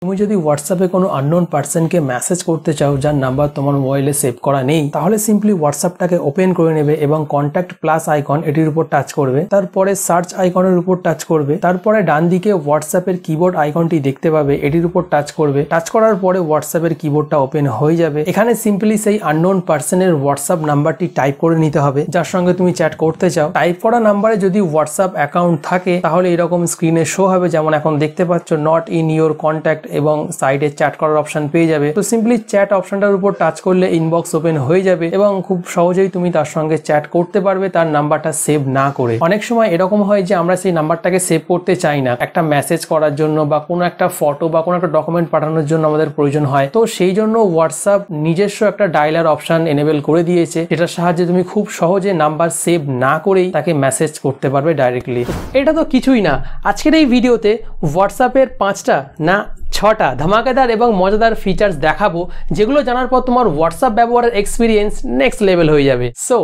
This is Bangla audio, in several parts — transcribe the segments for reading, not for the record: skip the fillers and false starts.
তুমি যদি হোয়াটসঅ্যাপে কোনো আননোন পার্সনকে মেসেজ করতে চাও যার নাম্বার তোমার মোবাইলে সেভ করা নেই, তাহলে সিম্পলি হোয়াটসঅ্যাপটাকে ওপেন করে নেবে এবং কন্ট্যাক্ট প্লাস আইকন এটির উপর টাচ করবে, তারপরে সার্চ আইকনের উপর টাচ করবে, তারপরে ডান দিকে হোয়াটসঅ্যাপের কিবোর্ড আইকনটি দেখতে পাবে, এটির উপর টাচ করবে। টাচ করার পরে হোয়াটসঅ্যাপের কিবোর্ডটা ওপেন হয়ে যাবে। এখানে সিম্পলি সেই আননোন পার্সনের হোয়াটসঅ্যাপ নাম্বারটি টাইপ করে নিতে হবে যার সঙ্গে তুমি চ্যাট করতে চাও। টাইপ করা নাম্বারে যদি হোয়াটসঅ্যাপ অ্যাকাউন্ট থাকে তাহলে এরকম স্ক্রিনে শো হবে, যেমন এখন দেখতে পাচ্ছ, নট ইন ইউর কন্ট্যাক্ট, এবং সাইডে চ্যাট করার অপশন পেয়ে যাবে। তো সিম্পলি চ্যাট অপশনটার উপর টাচ করলে ইনবক্স ওপেন হয়ে যাবে এবং খুব সহজেই তুমি তার সঙ্গে চ্যাট করতে পারবে তার নাম্বারটা সেভ না করে। অনেক সময় এরকম হয় যে আমরা সেই নাম্বারটাকে সেভ করতে চাই না, একটা মেসেজ করার জন্য বা কোনো একটা ফটো বা কোনো একটা ডকুমেন্ট পাঠানোর জন্য আমাদের প্রয়োজন হয়। তো সেই জন্য হোয়াটসঅ্যাপ নিজস্ব একটা ডায়ালার অপশন এনেবল করে দিয়েছে, যেটার সাহায্যে তুমি খুব সহজে নাম্বার সেভ না করেই তাকে মেসেজ করতে পারবে ডাইরেক্টলি। এটা তো কিছুই না, আজকের এই ভিডিওতে হোয়াটসঅ্যাপের 5টা না 6টা ধামাকাদার এবং মজাদার ফিচার্স দেখাবো, যেগুলো জানার পর তোমার হোয়াটসঅ্যাপ ব্যবহারের এক্সপিরিয়েন্স নেক্সট লেভেল হয়ে যাবে। সো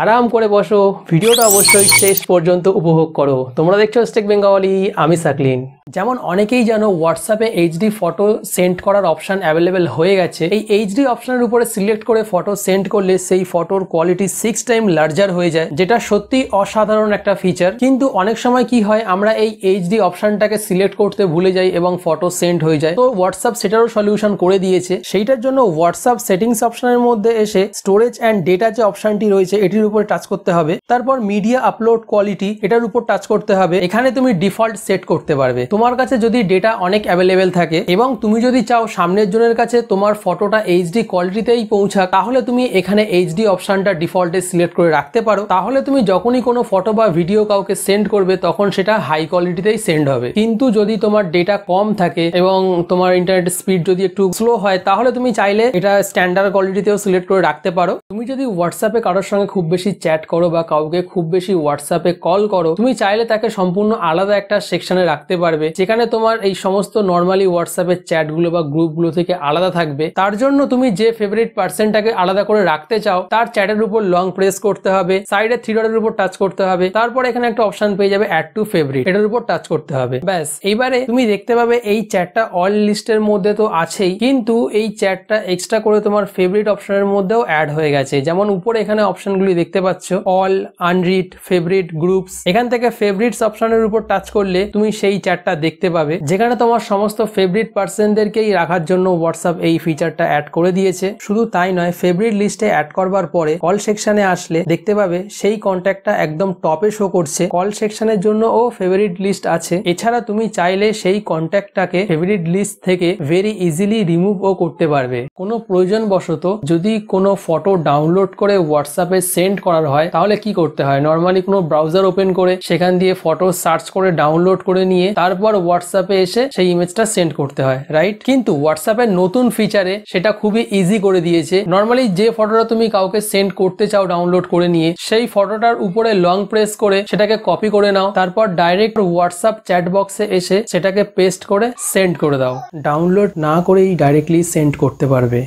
আরাম করে বসো, ভিডিওটা অবশ্যই শেষ পর্যন্ত উপভোগ করো। তোমরা দেখছো স্টেক বেঙ্গলি, আমি সাকলিন। যেমন অনেকেই জানো হোয়াটসঅ্যাপে এইচডি ফটো সেন্ড করার অপশন অ্যাভেলেবেল হয়ে গেছে। এই এইচডি অপশনের উপরে সিলেক্ট করে ফটো সেন্ড করলে সেই ফটোর কোয়ালিটি 6 টাইম লার্জার হয়ে যায়, যেটা সত্যি অসাধারণ একটা ফিচার। কিন্তু অনেক সময় কি হয়, আমরা এই এইচডি অপশনটাকে সিলেক্ট করতে ভুলে যাই এবং ফটো সেন্ড হয়ে যায়। তো হোয়াটসঅ্যাপ সেটারও সলিউশন করে দিয়েছে। সেইটার জন্য হোয়াটসঅ্যাপ সেটিংস অপশনের মধ্যে এসে স্টোরেজ অ্যান্ড ডেটা যে অপশনটি রয়েছে এটির উপরে টাচ করতে হবে, তারপর মিডিয়া আপলোড কোয়ালিটি এটার উপর টাচ করতে হবে। এখানে তুমি ডিফল্ট সেট করতে পারবে। তোমার কাছে যদি ডেটা অনেক অ্যাভেলেবেল থাকে এবং তুমি যদি চাও সামনের জনের কাছে তোমার ফটোটা এইচডি কোয়ালিটিতেই পৌঁছাক, তাহলে তুমি এখানে এইচডি অপশনটা ডিফল্টে সিলেক্ট করে রাখতে পারো। তাহলে তুমি যখনই কোনো ফটো বা ভিডিও কাউকে সেন্ড করবে তখন সেটা হাই কোয়ালিটিতেই সেন্ড হবে। কিন্তু যদি তোমার ডেটা কম থাকে এবং তোমার ইন্টারনেট স্পিড যদি একটু স্লো হয়, তাহলে তুমি চাইলে এটা স্ট্যান্ডার্ড কোয়ালিটিতেও সিলেক্ট করে রাখতে পারো। তুমি যদি হোয়াটসঅ্যাপে কারোর সঙ্গে খুব বেশি চ্যাট করো বা কাউকে খুব বেশি হোয়াটসঅ্যাপে কল করো, তুমি চাইলে তাকে সম্পূর্ণ আলাদা একটা সেকশনে রাখতে পারবে, যেখানে তোমার এই সমস্ত নর্মালি হোয়াটসঅ্যাপের চ্যাটগুলো বা গ্রুপগুলো থেকে আলাদা থাকবে। তার জন্য তুমি যে ফেভারিট পার্সনটাকে আলাদা করে রাখতে চাও তার চ্যাটের উপর লং প্রেস করতে হবে, সাইডে 3 ডটের উপর টাচ করতে হবে, তারপর এখানে একটা অপশন পেয়ে যাবে অ্যাড টু ফেভারিট, এটার উপর টাচ করতে হবে। ব্যাস, এইবারে তুমি দেখতে পাবে এই চ্যাটটা অল লিস্টের মধ্যে তো আছেই, কিন্তু এই চ্যাটটা এক্সট্রা করে তোমার ফেভারিট অপশনের মধ্যেও অ্যাড হয়ে গেছে। যেমন উপরে এখানে অপশনগুলি দেখতে পাচ্ছ, অল, আনরিড, ফেভারিট, গ্রুপস। এখান থেকে ফেভারিটস অপশনের উপর টাচ করলে তুমি সেই চ্যাটটা দেখতে পাবে, যেখানে তোমার সমস্ত ফেভারিট পার্সনদেরকেই রাখার জন্য হোয়াটসঅ্যাপ এই ফিচারটা অ্যাড করে দিয়েছে। শুধু তাই নয়, ফেভারিট লিস্টে অ্যাড করবার পরে কল সেকশনে আসলে দেখতে পাবে সেই কন্ট্যাক্টটা একদম টপে শো করছে। কল সেকশনের জন্য ও ফেভারিট লিস্ট আছে। এছাড়া তুমি চাইলে সেই কন্ট্যাক্টটাকে ফেভারিট লিস্ট থেকে ভেরি ইজিলি রিমুভ ও করতে পারবে। কোনো প্রয়োজন বশত যদি কোনো ফটো ডাউনলোড করে হোয়াটসঅ্যাপে সেন্ড করার হয়, তাহলে কি করতে হয়, নর্মালি কোনো ব্রাউজার ওপেন করে সেখান দিয়ে ফটো সার্চ করে ডাউনলোড করে নিয়ে তারপর হোয়াটসঅ্যাপে এসে সেই ইমেজটা সেন্ড করতে হয়, রাইট? কিন্তু হোয়াটসঅ্যাপের নতুন ফিচারে সেটা খুবই ইজি করে দিয়েছে। নর্মালি যে ফটোটা তুমি কাউকে সেন্ড করতে চাও ডাউনলোড করে নিয়ে, সেই ফটোটার উপরে লং প্রেস করে সেটাকে কপি করে নাও, তারপর ডাইরেক্ট হোয়াটসঅ্যাপ চ্যাট বক্সে এসে সেটাকে পেস্ট করে সেন্ড করে দাও। ডাউনলোড না করেই ডাইরেক্টলি সেন্ড করতে পারবে।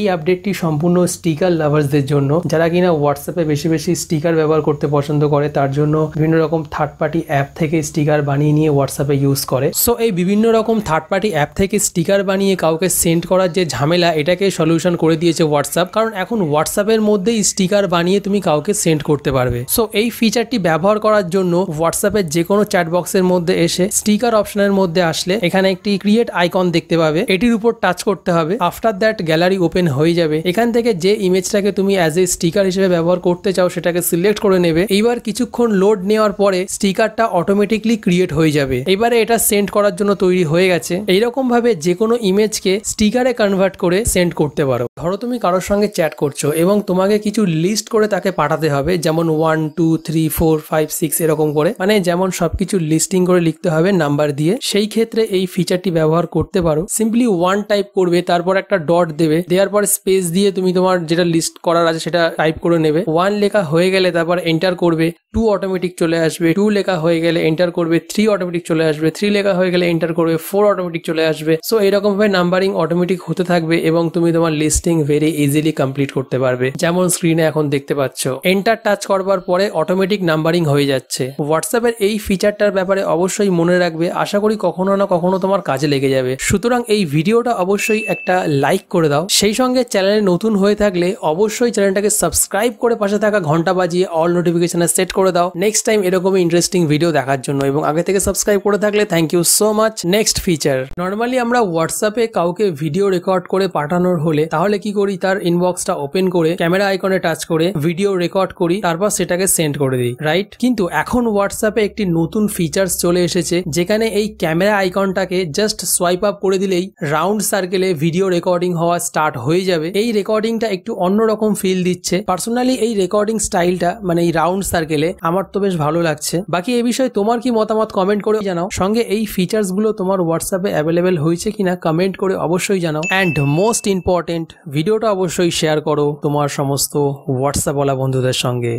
এই আপডেটটি সম্পূর্ণ স্টিকার লাভার্সদের জন্য, যারা কিনা হোয়াটসঅ্যাপে বেশি বেশি স্টিকার ব্যবহার করতে পছন্দ করে, তার জন্য বিভিন্ন রকম থার্ড পার্টি অ্যাপ থেকে স্টিকার বানিয়ে নিয়ে হোয়াটসঅ্যাপে ইউজ করে। সো এই বিভিন্ন রকম থার্ড পার্টি অ্যাপ থেকে স্টিকার বানিয়ে কাউকে সেন্ড করার যে ঝামেলা, এটাকে সলিউশন করে দিয়েছে হোয়াটসঅ্যাপ। কারণ এখন হোয়াটসঅ্যাপের মধ্যেই স্টিকার বানিয়ে তুমি কাউকে সেন্ড করতে পারবে। সো এই ফিচারটি ব্যবহার করার জন্য হোয়াটসঅ্যাপের যে কোনো চ্যাট বক্সের মধ্যে এসে স্টিকার অপশনের মধ্যে আসলে এখানে একটি ক্রিয়েট আইকন দেখতে পাবে, এটির উপর টাচ করতে হবে। আফটার দ্যাট গ্যালারি ওপেন হয়ে যাবে। এখান থেকে যে ইমেজটাকে তুমি অ্যাজ এ স্টিকার হিসেবে ব্যবহার করতে চাও সেটাকে সিলেক্ট করে নেবে। এইবার কিছুক্ষণ লোড নেওয়ার পরে স্টিকারটা অটোমেটিকলি ক্রিয়েট হয়ে যাবে। এবারে এটা সেন্ড করার জন্য তৈরি হয়ে গেছে। এইরকম ভাবে যে কোনো ইমেজকে স্টিকারে কনভার্ট করে সেন্ড করতে পারো। ধরো তুমি কারোর সঙ্গে চ্যাট করছো এবং তোমাকে কিছু লিস্ট করে তাকে পাঠাতে হবে, যেমন 1 2 3 4 5 6 এরকম করে, মানে যেমন সবকিছু লিস্টিং করে লিখতে হবে নাম্বার দিয়ে। সেই ক্ষেত্রে এই ফিচারটি ব্যবহার করতে পারো। সিম্পলি 1 টাইপ করবে, তারপর একটা ডট দেবে, দেওয়ার পরে স্পেস দিয়ে তুমি তোমার যেটা লিস্ট করার আছে সেটা টাইপ করে নেবে। 1 লেখা হয়ে গেলে তারপর এন্টার করবে, 2 অটোমেটিক চলে আসবে, 2 লেখা হয়ে গেলে এন্টার করবে, 3 অটোমেটিক চলে আসবে, 3 লেখা হয়ে গেলে এন্টার করবে, 4 অটোমেটিক চলে আসবে। সো এরকম ভাবে নাম্বারিং অটোমেটিক হতে থাকবে এবং তুমি তোমার লিস্টিং ভেরি ইজিলি কমপ্লিট করতে পারবে। যেমন স্ক্রিনে এখন দেখতে পাচ্ছ, এন্টার টাচ করবার পরে অটোমেটিক নাম্বারিং হয়ে যাচ্ছে। হোয়াটসঅ্যাপের এই ফিচারটার ব্যাপারে অবশ্যই মনে রাখবে, আশা করি কখনো না কখনো তোমার কাজে লেগে যাবে। সুতরাং এই ভিডিওটা অবশ্যই একটা লাইক করে দাও, সেই সঙ্গে চ্যানেলে নতুন হয়ে থাকলে অবশ্যই চ্যানেলটাকে সাবস্ক্রাইব করে পাশে থাকা ঘন্টা বাজিয়ে অল নোটিফিকেশনে সেট করে দাও নেক্সট টাইম এরকমই ইন্টারেস্টিং ভিডিও দেখার জন্য। এবং আগে থেকে সাবস্ক্রাইব করে থাকলে thank you so much. Next feature, normally আমরা হোয়াটসঅ্যাপে কাউকে ভিডিও রেকর্ড করে পাঠানোর হলে তাহলে কি করি, তার ইনবক্সটা ওপেন করে ক্যামেরা আইকনে টাচ করে ভিডিও রেকর্ড করি, তারপর সেটাকে সেন্ড করে দিই, রাইট? কিন্তু এখন হোয়াটসঅ্যাপে একটি নতুন ফিচার্স চলে এসেছে যেখানে এই ক্যামেরা আইকনটাকে জাস্ট সোয়াইপ আপ করে দিলেই রাউন্ড সার্কেলে ভিডিও রেকর্ডিং হওয়া স্টার্ট হয়ে যাবে। এই রেকর্ডিংটা একটু অন্যরকম ফিল দিচ্ছে। পার্সোনালি এই রেকর্ডিং স্টাইলটা মানে এই রাউন্ড সার্কেলে আমার তো বেশ ভালো লাগছে। বাকি এই বিষয়ে তোমার কি মতামত কমেন্ট করে জানাও। সঙ্গে এই ফিচার্স গুলো তোমার হোয়াটসঅ্যাপে অ্যাভেলেবেল হয়েছে কিনা কমেন্ট করে অবশ্যই জানাও। অ্যান্ড মোস্ট ইম্পর্টেন্ট, ভিডিওটা অবশ্যই শেয়ার করো তোমার সমস্ত হোয়াটসঅ্যাপ ওয়ালা বন্ধুদের সঙ্গে।